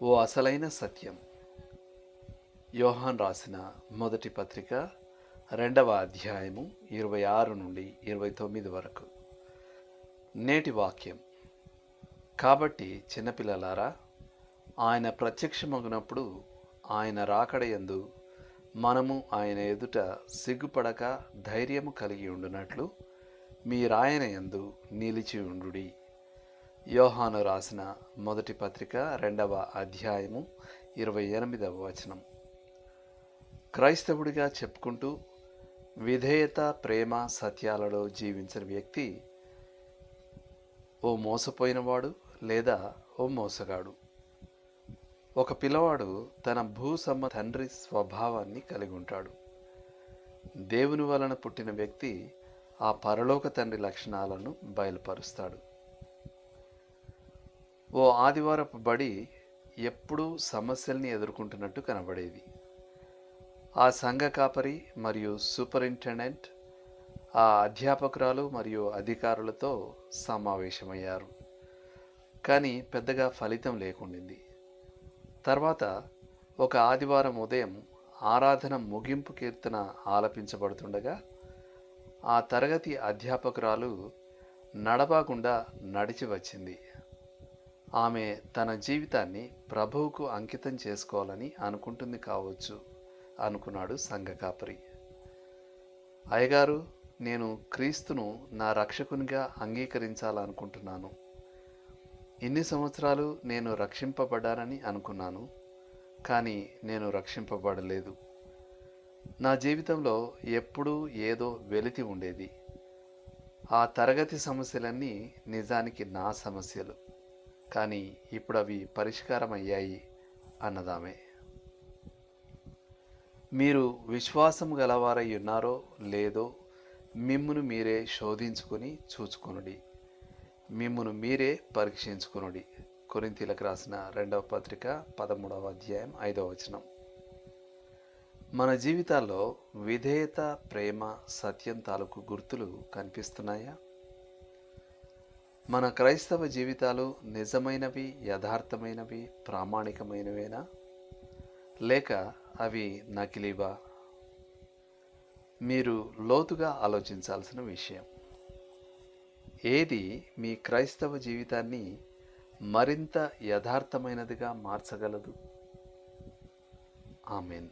ఓ అసలైన సత్యం. యోహాన్ రాసిన మొదటి పత్రిక 2వ అధ్యాయము 26 నుండి 29 వరకు. నేటి వాక్యం. కాబట్టి చిన్నపిల్లలారా, ఆయన ప్రత్యక్షమగునప్పుడు ఆయన రాకడయందు మనము ఆయన ఎదుట సిగ్గుపడక ధైర్యము కలిగి ఉండునట్లు మీరాయన యందు నిలిచి ఉండుడి. యోహాను రాసిన మొదటి పత్రిక 2వ అధ్యాయము 28వ వచనం. క్రైస్తవుడిగా చెప్పుకుంటూ విధేయత, ప్రేమ, సత్యాలలో జీవించిన వ్యక్తి ఓ మోసపోయినవాడు లేదా ఓ మోసగాడు. ఒక పిల్లవాడు తన భూసమ్మ తండ్రి స్వభావాన్ని కలిగి ఉంటాడు. దేవుని వలన పుట్టిన వ్యక్తి ఆ పరలోక తండ్రి లక్షణాలను బయలుపరుస్తాడు. ఓ ఆదివారపు బడి ఎప్పుడూ సమస్యల్ని ఎదుర్కొంటున్నట్టు కనబడేది. ఆ సంఘ కాపరి మరియు సూపరింటెండెంట్ ఆ అధ్యాపకురాలు మరియు అధికారులతో సమావేశమయ్యారు. కానీ పెద్దగా ఫలితం లేకుండింది. తర్వాత ఒక ఆదివారం ఉదయం ఆరాధన ముగింపు కీర్తన ఆలపించబడుతుండగా ఆ తరగతి అధ్యాపకురాలు నడవకుండా నడిచి వచ్చింది. ఆమె తన జీవితాన్ని ప్రభువుకు అంకితం చేసుకోవాలని అనుకుంటుంది కావచ్చు అనుకున్నాడు సంఘ కాపరి. అయ్యగారు, నేను క్రీస్తును నా రక్షకునిగా అంగీకరించాలనుకుంటున్నాను. ఇన్ని సంవత్సరాలు నేను రక్షింపబడ్డానని అనుకున్నాను, కానీ నేను రక్షింపబడలేదు. నా జీవితంలో ఎప్పుడూ ఏదో వెలితి ఉండేది. ఆ తరగతి సమస్యలన్నీ నిజానికి నా సమస్యలు, కానీ ఇప్పుడు అవి పరిష్కారం అయ్యాయి అన్నదామే. మీరు విశ్వాసం గలవారై ఉన్నారో లేదో మిమ్మును మీరే శోధించుకొని చూచుకొనుడి, మిమ్మును మీరే పరీక్షించుకొనుడి. కొరింథీయులకు రాసిన 2వ పత్రిక 13వ అధ్యాయం 5వ వచనం. మన జీవితాల్లో విధేయత, ప్రేమ, సత్యం తాలూకు గుర్తులు కనిపిస్తున్నాయా? మన క్రైస్తవ జీవితాలు నిజమైనవి, యథార్థమైనవి, ప్రామాణికమైనవేనా, లేక అవి నకిలీవా? మీరు లోతుగా ఆలోచించాల్సిన విషయం. ఏది మీ క్రైస్తవ జీవితాన్ని మరింత యథార్థమైనదిగా మార్చగలదు? ఆమేన్.